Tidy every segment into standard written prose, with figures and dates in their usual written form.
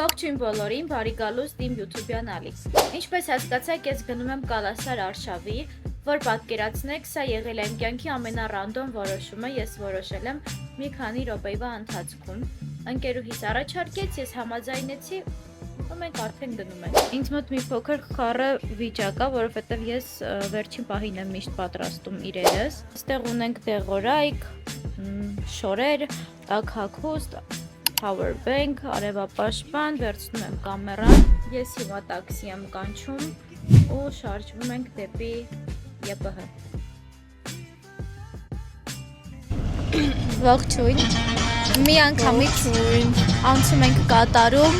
Ողջույն բոլորին, բարի գալուստ իմ YouTube-յան ալիք։ Ինչպես հասկացաք, ես գնում եմ Կալասար Արշավի, որ պատկերացնեք, սա եղել է իմ կյանքի ամենառանդոմ որոշումը, ես որոշել եմ մի քանի րոպեվա ընթացքում։ Ընկերուհիս առաջարկեց, ես համաձայնեցի, ու մենք արդեն գնում ենք։ Ինձ մոտ մի փոքր խառը վիճակ է, որովհետև ես վերջին պահին եմ միշտ պատրաստում իրերս։ Այստեղ ունենք դեղորայք, շորեր, տաք հագուստ, power bank, արևապաշտպան, վերցնում եմ կամերան, ես հիմա տաքսի եմ կանչում ու շարժվում ենք դեպի ԵՊՀ։ Ողջույն, մի անգամից անցում ենք կատարում,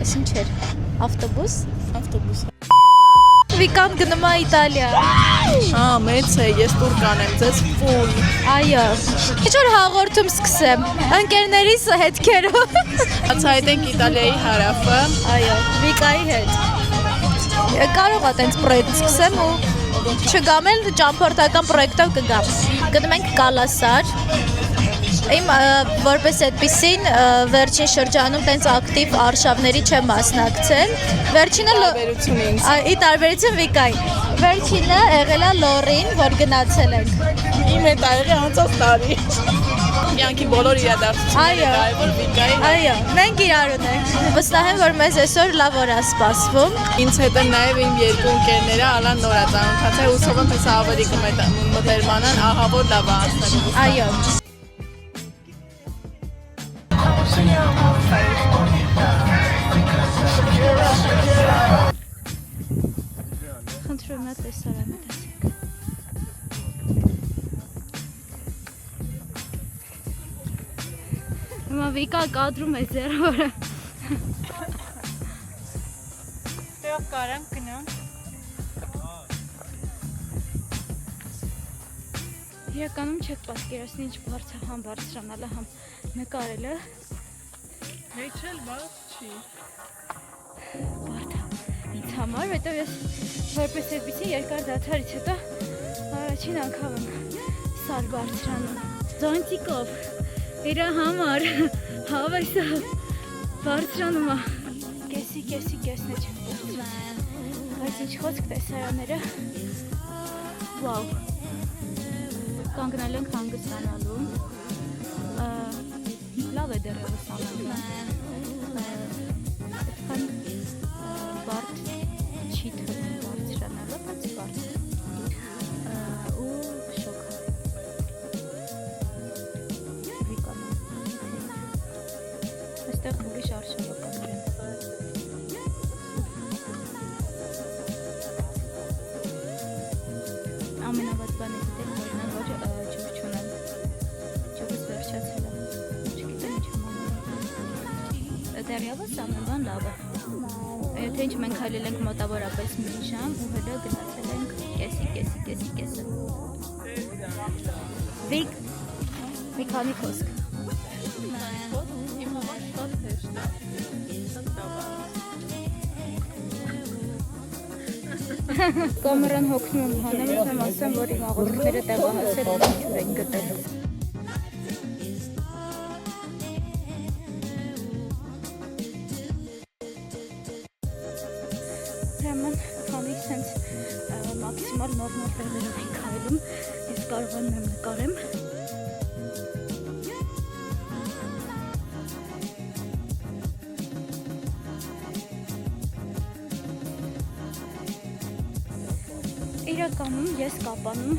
ես ինչ էր, ավտոբուս։ Վիկան գնում է Իտալիա։ Մեծ է, ես տուր կանեմ, ձեզ ֆուլ։ Այո, ինչ որ հաղորդում սկսեմ, ընկերներիս հետքերով։ Ցայտենք Իտալիայի հարավը։ Այո, Վիկայի հետ։ Կարող է տենց պրոյեկտ սկսեմ ու չգամ էլ ճամփորդական պրոյեկտով կգամ։ Գնում ենք Կալասար։ Իմ որպես այդպիսին վերջին շրջանում տենց ակտիվ արշավների չեմ մասնակցել։ Վերջինը ի տարբերություն Վիկայի։ Վերջինը եղել է Լորին, որ գնացել ենք։ Իմ հետ աղի անցած տարի։ Կյանքի բոլոր իրադարձությունները կարևոր Վիկայի։ Այո, մենք իրար ունենք։ Վստահ եմ, որ մեզ այսօր լավ օր է սպասվում։ Ինձ հետ են նաև իմ երկու ընկերները, Ալան նոր է ծանոթացել, հուսով եմ, թե սա ավելի կմտերմանան, ահա որ լավ է անցնելու։ Այո։ Խնդրում եմ տեսարանը տեսեք։ Հիմա Վիկա կադրում է ձեռը։ Տեղ կարամ գնամ։ Իրականում չեք պատկերացնի ինչ բարդ է համ բարձրանալը, համ նկարելը։ Մեջել բարդ չի։ Բարդ է ինձ համար, որտեղ ես որպես այդպիսի երկար դադարից հետո առաջին անգամ եմ սար բարձրանում։ Զոնտիկով իր համար հավեսով բարձրանում է։ Կեսն է չեմ բարձրանում։ Բայց ինչ խոսք տեսարանները։ Վաու։ Կանգնել ենք հանգստանալու։ Լավ է դեռևս անալու։ Այդքան բարդ չի թվում բարձրանալը, բայց բարդ է։ Ու շոկ է։ Վիկան։ Այստեղ ուրիշ արշավական են։ Ամենավատ բանը գիտեմ, որն է, որ ջուր չունեմ։ Ջուրս վերջացել է։ Չգիտեմ ինչ մոմը։ Դեռևս ամեն բան լավ է։ Եթե ինչ մենք քայլել ենք մոտավորապես մի ժամ ու հետո գնացել ենք կեսը։ Վիկ, մի քանի խոսք։ Իմ համար շատ հեշտ է։ Կամերան հոգնում եմ հանեմ, եմ ասեմ, որ իմ աղոթքները տեղահասել են ինչ ենք գտել։ Ուրեմն, քանի սենց մաքսիմալ նորմալ տեղերով ենք հայլում, ես կարողանում եմ նկարեմ։ Իրականում ես Կապանում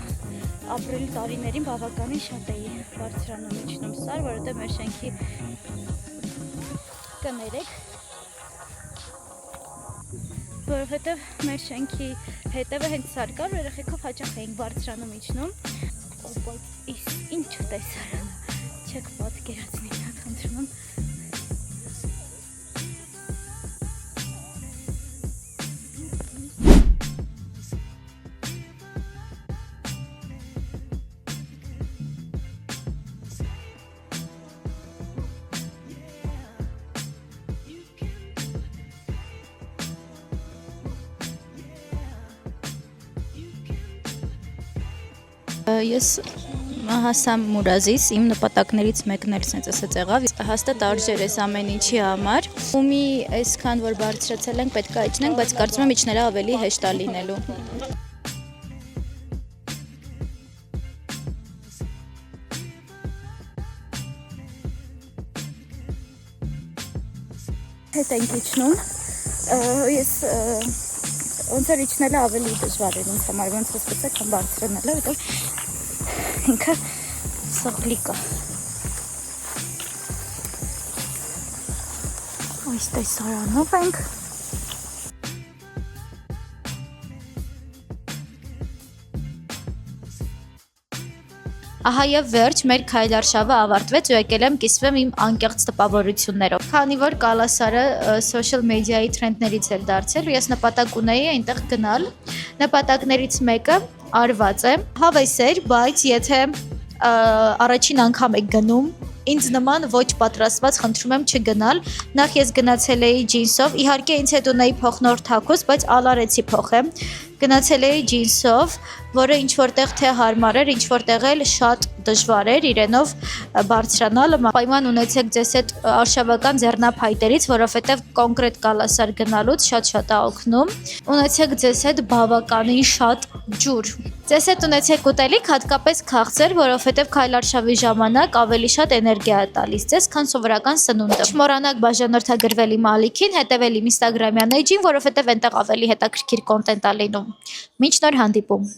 ապրիլ տարիներին բավականին շատ էի բարձրանում իջնում սար, որովհետև մեր շենքի կներեք, որովհետև մեր շենքի հետևը հենց սար կար, երեխեքով հաճախ էինք բարձրանում իջնում, բայց ինչ տեսարան չեք պատկերացնի, խնդրում եմ։ Ես հասամ Մուրազից, իմ նպատակներից մեկն էլ սենց ասած եղավ, հաստատ արժեր էս ամեն ինչի համար, Ումի այսքան որ բարձրացել ենք, պետք է իջնենք, բայց կարծում եմ իջնելը ավելի հեշտ է լինելու։ Հետ ենք իջնում։ Ես ոնց որ իջնելը ավելի դժվար է ինձ համար, ոնց որ սկսել կամ բարձրանալը, որտեղ ինքը սողլիկ է։ Այս տեսարանով ենք։ Ահա եւ վերջ մեր քայլարշավը ավարտվեց ու եկել եմ կիսվեմ իմ անկեղծ տպավորություններով։ Քանի որ Կալասարը social media-ի թրենդներից էր դարձել, ես նպատակ ունեի այնտեղ գնալ։ Նպատակներից մեկը արված է։ Հավես էր, բայց եթե առաջին անգամ եք գնում, ինձ նման ոչ պատրաստված խնդրում եմ չգնալ։ Նախ ես գնացել էի ջինսով, իհարկե ինձ հետ ունեի փոխնոր թաքուս, բայց ալարեցի փոխեմ։ Գնացել էի ջինսով, որը ինչ որտեղ թե հարմար էր, ինչ որտեղ էլ շատ դժվար էր իրենով բարձրանալը։ Պայման ունեցեք ձեզ հետ արշավական ձեռնափայտերից, որովհետև կոնկրետ Կալասար գնալուց շատ է օգնում։ Ունեցեք ձեզ հետ բավականին շատ ջուր։ Ձեզ հետ ունեցեք ուտելիք, հատկապես քաղցր, որովհետև քայլարշավի ժամանակ ավելի շատ էներգիա է տալիս ձեզ, քան սովորական սնունդը։ Չմոռանաք բաժանորդագրվել իմ ալիքին, հետևել իմ Instagram-յան էջին, որովհետև այնտեղ ավելի հետաքրքիր կոնտենտ է լինում։ Մինչ նոր հանդիպում։